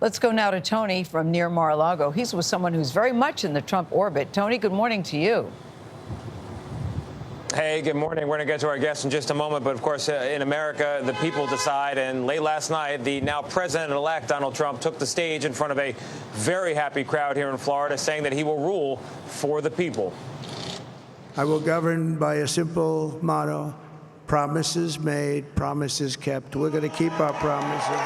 Let's go now to Tony from near Mar-a-Lago. He's with someone who's very much in the Trump orbit. Tony, good morning to you. Hey, good morning. We're going to get to our guests in just a moment. But, of course, in America, the people decide. And late last night, the now president-elect Donald Trump took the stage in front of a very happy crowd here in Florida, saying that he will rule for the people. I will govern by a simple motto: promises made, promises kept. We're going to keep our promises.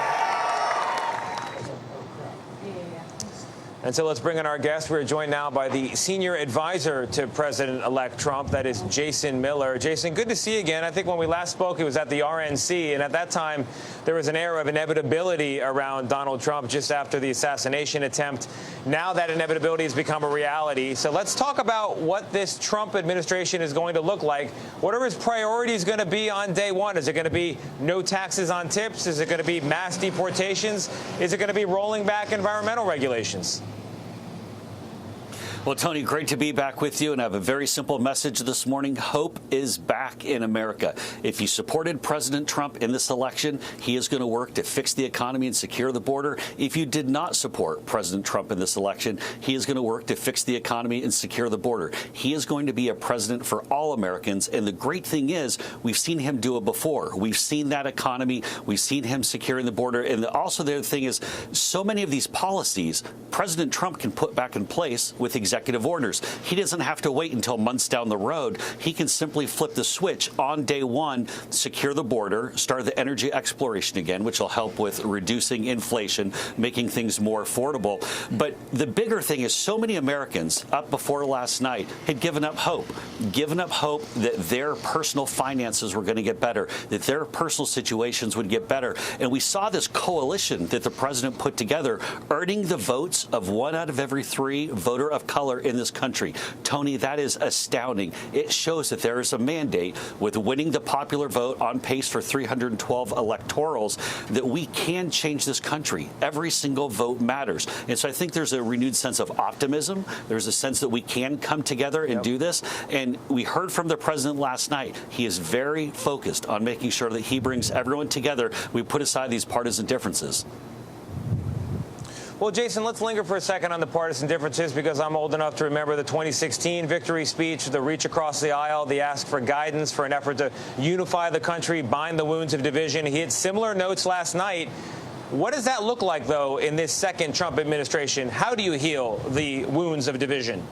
And so let's bring in our guest. We're joined now by the senior advisor to President-elect Trump. That is Jason Miller. Jason, good to see you again. I think when we last spoke, it was at the RNC. And at that time, there was an air of inevitability around Donald Trump just after the assassination attempt. Now that inevitability has become a reality. So let's talk about what this Trump administration is going to look like. What are his priorities going to be on day one? Is it going to be no taxes on tips? Is it going to be mass deportations? Is it going to be rolling back environmental regulations? Well, Tony, great to be back with you, and I have a very simple message this morning. Hope is back in America. If you supported President Trump in this election, he is going to work to fix the economy and secure the border. If you did not support President Trump in this election, he is going to work to fix the economy and secure the border. He is going to be a president for all Americans, and the great thing is we've seen him do it before. We've seen that economy. We've seen him securing the border. And also the other thing is so many of these policies President Trump can put back in place with executive orders. He doesn't have to wait until months down the road. He can simply flip the switch on day one, secure the border, start the energy exploration again, which will help with reducing inflation, making things more affordable. But the bigger thing is so many Americans up before last night had given up hope that their personal finances were going to get better, that their personal situations would get better. And we saw this coalition that the president put together, earning the votes of 1 out of every 3 voter of color in this country. Tony, that is astounding. It shows that there is a mandate with winning the popular vote on pace for 312 electorals that we can change this country. Every single vote matters. And so I think there's a renewed sense of optimism. There's a sense that we can come together and do this. And we heard from the president last night. He is very focused on making sure that he brings everyone together. We put aside these partisan differences. Well, Jason, let's linger for a second on the partisan differences, because I'm old enough to remember the 2016 victory speech, the reach across the aisle, the ask for guidance for an effort to unify the country, bind the wounds of division. He had similar notes last night. What does that look like, though, in this second Trump administration? How do you heal the wounds of division?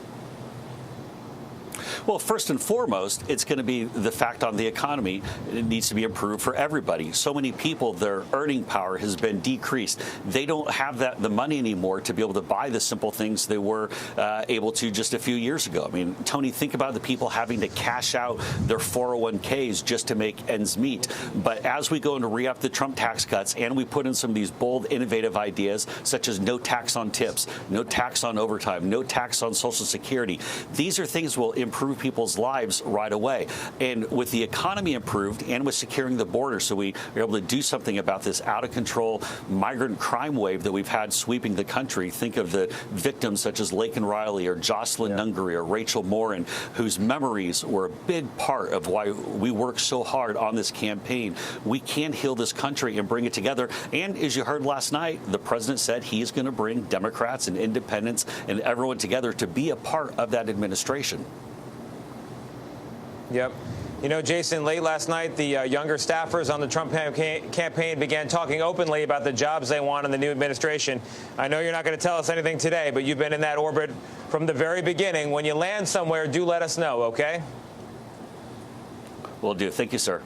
Well, first and foremost, it's going to be the fact on the economy. It needs to be improved for everybody. So many people, their earning power has been decreased. They don't have the money anymore to be able to buy the simple things they were able to just a few years ago. I mean, Tony, think about the people having to cash out their 401ks just to make ends meet. But as we go into re-up the Trump tax cuts and we put in some of these bold, innovative ideas, such as no tax on tips, no tax on overtime, no tax on Social Security, these are things that will improve people's lives right away. And with the economy improved and with securing the border, so we are able to do something about this out-of-control migrant crime wave that we've had sweeping the country. Think of the victims such as Laken Riley or Jocelyn Nungary or Rachel Morin, whose memories were a big part of why we worked so hard on this campaign. We can heal this country and bring it together. And as you heard last night, the president said he is going to bring Democrats and independents and everyone together to be a part of that administration. Yep. You know, Jason, late last night, the younger staffers on the Trump campaign began talking openly about the jobs they want in the new administration. I know you're not going to tell us anything today, but you've been in that orbit from the very beginning. When you land somewhere, do let us know, okay? Will do. Thank you, sir.